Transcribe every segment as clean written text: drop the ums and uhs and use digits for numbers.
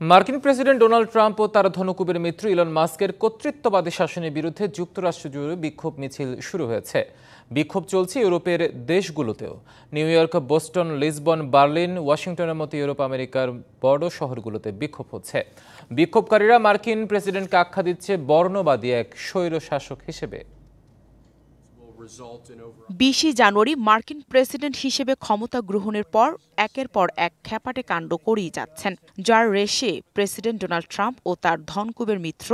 মার্কিন president Donald Trump ও তার ধনকুবের মিত্র Elon মাস্কের কর্তৃত্ববাদী শাসনের বিরুদ্ধে যুক্তরাষ্ট্র জুড়ে বিক্ষোভ মিছিল শুরু হয়েছে। বিক্ষোভ চলছে ইউরোপের দেশগুলোতেও। New York, Boston, Lisbon, Berlin, ওয়াশিংটনের মতো ইউরোপ আমেরিকার বড় শহরগুলোতে বিক্ষোভ হচ্ছে। বিক্ষোভকারীরা মার্কিন প্রেসিডেন্টকে আখ্যা দিচ্ছে বর্ণবাদী এক স্বৈরশাসক হিসেবে। 20 জানুয়ারি মার্কিন প্রেসিডেন্ট হিসেবে ক্ষমতা গ্রহণের পর একের পর এক খ্যাপাটে কাণ্ড করেই যাচ্ছেন, যার রেশে প্রেসিডেন্ট ডোনাল্ড ট্রাম্প ও তার ধনকুবের মিত্র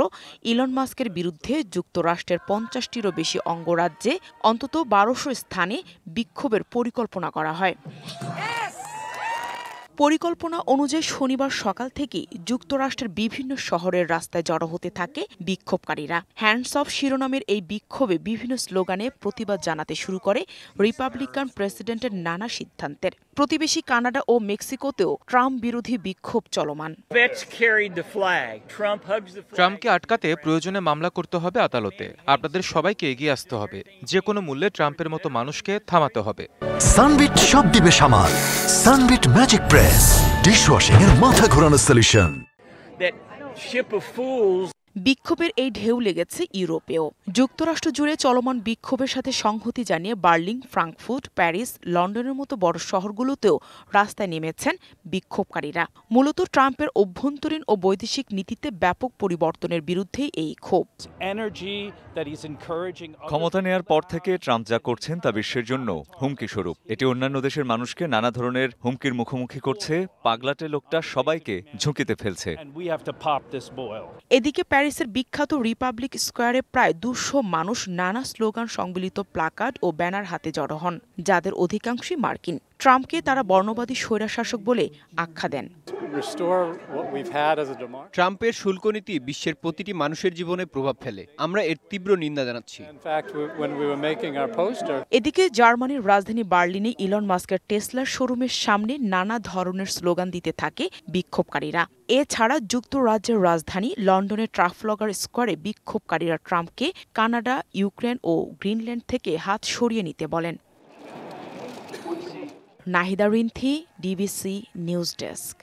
ইলন মাস্কের বিরুদ্ধে যুক্তরাষ্ট্রের 50টিরও বেশি অঙ্গরাজ্যে অন্তত 1200 স্থানে বিক্ষোভের পরিকল্পনা করা হয়। পরিকল্পনা অনুযায়ী শনিবার সকাল থেকেই যুক্তরাষ্ট্রের বিভিন্ন শহরের রাস্তায় জড়ো হতে থাকে বিক্ষোভকারীরা। হ্যান্ডস অফ শিরোনামের এই বিক্ষোভে বিভিন্ন স্লোগানে প্রতিবাদ জানাতে শুরু করে রিপাবলিকান প্রেসিডেন্টের নানা সিদ্ধান্তের। প্রতিবেশী কানাডা ও মেক্সিকোতেও ট্রাম্প বিরোধী বিক্ষোভ চলমান। ট্রাম্পকে আটকাতে প্রয়োজনে মামলা করতে হবে আদালতে। আপনাদের সবাইকে এগিয়ে আসতে হবে। যে কোনো মূল্যে ট্রাম্পের মতো মানুষকে থামাতে হবে। সানবিট সব দিবে সামাল। সানবিট ম্যাজিক প্রেস ডিশওয়াশিং এর মাথা ঘোরানো সলিউশন। বিক্ষোভের এই ঢেউ লেগেছে ইউরোপেও। যুক্তরাষ্ট্র জুড়ে চলমান বিক্ষোভের সাথে সংহতি জানিয়ে বার্লিন, ফ্রাঙ্কফুর্ট, প্যারিস, লন্ডনের মতো বড় শহরগুলোতেও রাস্তায় নেমেছেন বিক্ষোভকারীরা। মূলত ট্রাম্পের অভ্যন্তরীণ ও বৈদেশিক নীতিতে ব্যাপক পরিবর্তনের বিরুদ্ধেই এই ক্ষোভ। ক্ষমতা নেয়ার পর থেকে ট্রাম্প যা করছেন তা বিশ্বের জন্য হুমকি স্বরূপ। এটি অন্যান্য দেশের মানুষকে নানা ধরনের হুমকির মুখোমুখি করছে। পাগলাটে লোকটা সবাইকে ঝুঁকিতে ফেলছে। এদিকে প্যারিসের বিখ্যাত রিপাবলিক স্কোয়ারে প্রায় 200 মানুষ নানা স্লোগান সংবলিত প্লাকার্ড ও ব্যানার হাতে জড়ো হন, যাদের অধিকাংশই মার্কিন। ট্রাম্পকে তারা বর্ণবাদী স্বৈরশাসক বলে আখ্যা দেন। ট্রাম্পের শুল্ক নীতি বিশ্বের প্রতিটি মানুষের জীবনে প্রভাব ফেলে। আমরা এর তীব্র নিন্দা জানাচ্ছি। এদিকে জার্মানির রাজধানী বার্লিনে ইলন মাস্কের টেসলার শোরুমের সামনে নানা ধরনের স্লোগান দিতে থাকে বিক্ষোভকারীরা। এছাড়া যুক্তরাজ্যের রাজধানী লন্ডনের ট্রাফলগার স্কোয়ারে বিক্ষোভকারীরা ট্রাম্পকে কানাডা, ইউক্রেন ও গ্রিনল্যান্ড থেকে হাত সরিয়ে নিতে বলেন। Nahida Rinthi, DBC news desk.